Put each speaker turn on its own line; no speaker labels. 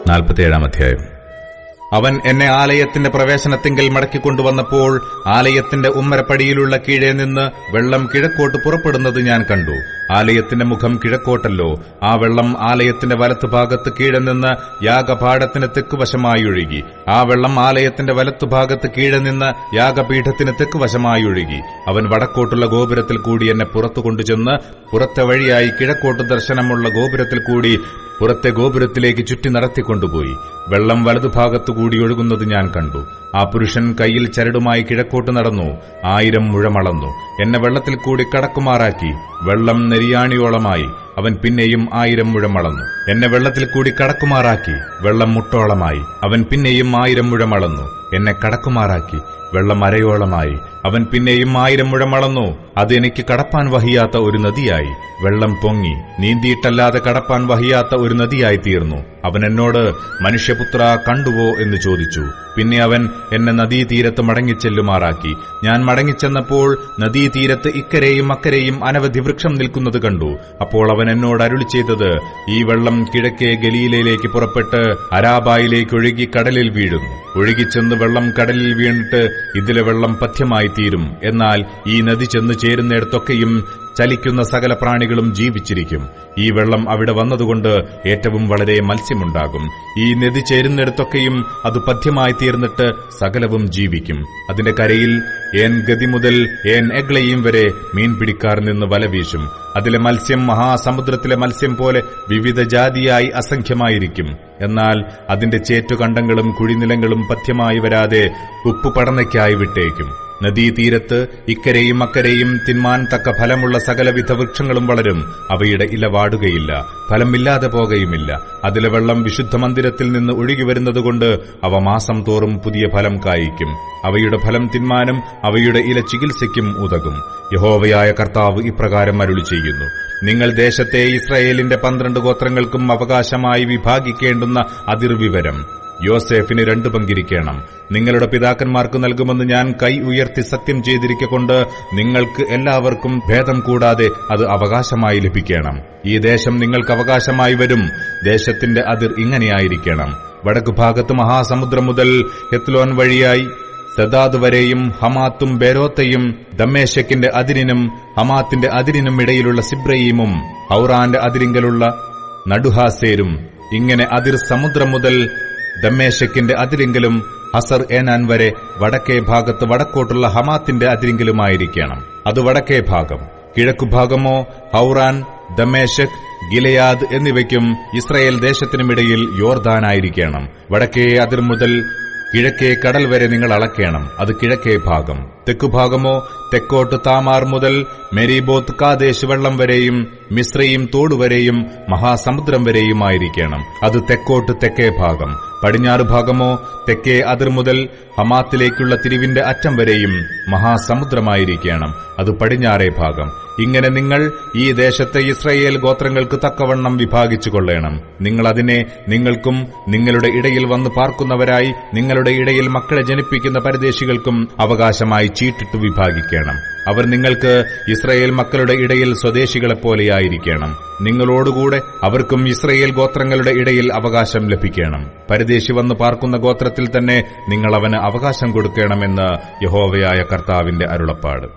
47 അധ്യായം. അവൻ എന്നെ ആലയത്തിന്റെ പ്രവേശനത്തിങ്കൽ മടക്കിക്കൊണ്ടുവന്നപ്പോൾ ആലയത്തിന്റെ ഉമ്മരപ്പടിയിലുള്ള കീഴെ നിന്ന് വെള്ളം കിഴക്കോട്ട് പുറപ്പെടുന്നത് ഞാൻ കണ്ടു. ആലയത്തിന്റെ മുഖം കിഴക്കോട്ടല്ലോ. ആ വെള്ളം ആലയത്തിന്റെ വലത്തുഭാഗത്ത് കീഴെ നിന്ന് യാഗപാഠത്തിന് തെക്കുവശമായി ഒഴുകി. ആ വെള്ളം ആലയത്തിന്റെ വലത്തുഭാഗത്ത് കീഴെ നിന്ന് യാഗപീഠത്തിന് തെക്കുവശമായി ഒഴുകി. അവൻ വടക്കോട്ടുള്ള ഗോപുരത്തിൽ കൂടി എന്നെ പുറത്തു കൊണ്ടുചെന്ന് പുറത്തെ വഴിയായി കിഴക്കോട്ട് ദർശനമുള്ള ഗോപുരത്തിൽ കൂടി പുറത്തെ ഗോപുരത്തിലേക്ക് ചുറ്റി നടത്തിക്കൊണ്ടുപോയി. വെള്ളം വലതുഭാഗത്തുകൂടി ഒഴുകുന്നത് ഞാൻ കണ്ടു. ആ പുരുഷൻ കയ്യിൽ ചരടുമായി കിഴക്കോട്ട് നടന്നു. 1000 മുഴം അളന്നു. എന്നെ വെള്ളത്തിൽ കൂടി കടക്കുമാറാക്കി. വെള്ളം നെരിയാണിയോളമായി. അവൻ പിന്നെയും 1000 മുഴം അളന്നു. എന്നെ വെള്ളത്തിൽ കൂടി കടക്കുമാറാക്കി. വെള്ളം മുട്ടോളമായി. അവൻ പിന്നെയും 1000 മുഴം അളന്നു. എന്നെ കടക്കുമാറാക്കി. വെള്ളം അരയോളമായി. അവൻ പിന്നെയും 1000 മുഴം അളന്നു. അത് എനിക്ക് കടപ്പാൻ വഹിയാത്ത ഒരു നദിയായി. വെള്ളം പൊങ്ങി നീന്തിയിട്ടല്ലാതെ കടപ്പാൻ വഹിയാത്ത ഒരു നദിയായി തീർന്നു. അവൻ എന്നോട്, മനുഷ്യപുത്ര, കണ്ടുവോ എന്ന് ചോദിച്ചു. പിന്നെ അവൻ എന്നെ നദീതീരത്ത് മടങ്ങിച്ചെല്ലുമാറാക്കി. ഞാൻ മടങ്ങിച്ചെന്നപ്പോൾ നദീതീരത്ത് ഇക്കരെയും അക്കരെയും അനവധി വൃക്ഷം നിൽക്കുന്നത് കണ്ടു. അപ്പോൾ അവൻ എന്നോട് അരുളി ചെയ്തത്, ഈ വെള്ളം കിഴക്കേ ഗലീലയിലേക്ക് പുറപ്പെട്ട് അരാബായിലേക്ക് ഒഴുകി കടലിൽ വീഴുന്നു. ഒഴുകിച്ചെന്ന് വെള്ളം കടലിൽ വീണിട്ട് ഇതിലെ വെള്ളം പഥ്യമായി തീരും. എന്നാൽ ഈ നദി ചെന്ന് ചേരുന്നിടത്തൊക്കെയും ചലിക്കുന്ന സകല പ്രാണികളും ജീവിച്ചിരിക്കും. ഈ വെള്ളം അവിടെ വന്നതുകൊണ്ട് ഏറ്റവും വളരെ മത്സ്യമുണ്ടാകും. ഈ നദി ചേരുന്നിടത്തൊക്കെയും അത് പഥ്യമായി തീർന്നിട്ട് സകലവും ജീവിക്കും. അതിന്റെ കരയിൽ ഏൻ ഗതി മുതൽ ഏൻ എഗ്ലയും വരെ മീൻപിടിക്കാർ നിന്ന് വല വീശും. അതിലെ മത്സ്യം മഹാസമുദ്രത്തിലെ മത്സ്യം പോലെ വിവിധ ജാതിയായി അസംഖ്യമായിരിക്കും. എന്നാൽ അതിന്റെ ചേറ്റുകണ്ടങ്ങളും കുഴിനിലങ്ങളും പഥ്യമായി വരാതെ ഉപ്പു പടനയ്ക്കായി വിട്ടേക്കും. നദീതീരത്ത് ഇക്കരെയും അക്കരെയും തിന്മാൻ തക്ക ഫലമുള്ള സകലവിധ വൃക്ഷങ്ങളും വളരും. അവയുടെ ഇല വാടുകയില്ല, ഫലമില്ലാതെ പോകുകയുമില്ല. അതിലെ വെള്ളം വിശുദ്ധ മന്ദിരത്തിൽ നിന്ന് ഒഴുകിവരുന്നതുകൊണ്ട് അവ മാസം തോറും പുതിയ ഫലം കായ്ക്കും. അവയുടെ ഫലം തിന്മാനും അവയുടെ ഇല ചികിത്സയ്ക്കും ഉതകും. യഹോവയായ കർത്താവ് ഇപ്രകാരം അരുളി ചെയ്യുന്നു: നിങ്ങൾ ദേശത്തെ ഇസ്രായേലിന്റെ 12 ഗോത്രങ്ങൾക്കും അവകാശമായി വിഭാഗിക്കേണ്ടുന്ന അതിർവിവരം യോസേഫിന് 2 പങ്കിരിക്കണം. നിങ്ങളുടെ പിതാക്കന്മാർക്ക് നൽകുമെന്ന് ഞാൻ കൈ ഉയർത്തി സത്യം ചെയ്തിരിക്കൊണ്ട് നിങ്ങൾക്ക് എല്ലാവർക്കും ഭേദം കൂടാതെ അത് അവകാശമായി ലഭിക്കണം. ഈ ദേശം നിങ്ങൾക്ക് അവകാശമായി വരും. ദേശത്തിന്റെ അതിർ ഇങ്ങനെയായിരിക്കണം: വടക്കുഭാഗത്ത് മഹാസമുദ്രം മുതൽ ഹെത്ലോൻ വഴിയായി സദാദ് വരെയും ഹമാത്തും ബേരോത്തയും ദമ്മേശക്കിന്റെ അതിരിനും ഹമാത്തിന്റെ അതിരിനും ഇടയിലുള്ള സിബ്രയീമും ഹൌറാന്റെ അതിരിങ്കലുള്ള നടുഹാസേരും. ഇങ്ങനെ അതിർ സമുദ്രം മുതൽ ദമ്മേശക്കിന്റെ അതിരിങ്കലും ഹസർ ഏനാൻ വരെ വടക്കേ ഭാഗത്ത് വടക്കോട്ടുള്ള ഹമാത്തിന്റെ അതിരിങ്കലുമായിരിക്കണം. അത് വടക്കേ ഭാഗം. കിഴക്കുഭാഗമോ ഹൌറാൻ, ദമ്മേശക്, ഗിലെയാദ് എന്നിവയ്ക്കും ഇസ്രായേൽ ദേശത്തിനുമിടയിൽ യോർദാനായിരിക്കണം. വടക്കേ അതിർ മുതൽ കിഴക്കേ കടൽ വരെ നിങ്ങൾ അളക്കണം. അത് കിഴക്കേ ഭാഗം. തെക്കുഭാഗമോ തെക്കോട്ട് താമാർ മുതൽ മെരീബോത്ത് കാദേശ് വെള്ളം വരെയും മിസ്രയീം തോടുവരെയും മഹാസമുദ്രം വരെയുമായിരിക്കണം. അത് തെക്കോട്ട് തെക്കേ ഭാഗം. പടിഞ്ഞാറ് ഭാഗമോ തെക്കേ അതിർ മുതൽ ഹമാത്തിലേക്കുള്ള തിരിവിന്റെ അറ്റം വരെയും മഹാസമുദ്രമായിരിക്കണം. അത് പടിഞ്ഞാറേ ഭാഗം. ഇങ്ങനെ നിങ്ങൾ ഈ ദേശത്തെ ഇസ്രായേൽ ഗോത്രങ്ങൾക്ക് തക്കവണ്ണം വിഭാഗിച്ചുകൊള്ളണം. നിങ്ങൾ അതിനെ നിങ്ങൾക്കും നിങ്ങളുടെ ഇടയിൽ വന്ന് പാർക്കുന്നവരായി നിങ്ങളുടെ ഇടയിൽ മക്കളെ ജനിപ്പിക്കുന്ന പരദേശികൾക്കും അവകാശമായി ചീട്ടിട്ട് വിഭാഗിക്കണം. അവർ നിങ്ങൾക്ക് ഇസ്രായേൽ മക്കളുടെ ഇടയിൽ സ്വദേശികളെപ്പോലെയായിരിക്കണം. നിങ്ങളോടുകൂടെ അവർക്കും ഇസ്രായേൽ ഗോത്രങ്ങളുടെ ഇടയിൽ അവകാശം ലഭിക്കണം. പരദേശി വന്ന് പാർക്കുന്ന ഗോത്രത്തിൽ തന്നെ നിങ്ങൾ അവന് അവകാശം കൊടുക്കണമെന്ന് യഹോവയായ കർത്താവിന്റെ അരുളപ്പാട്.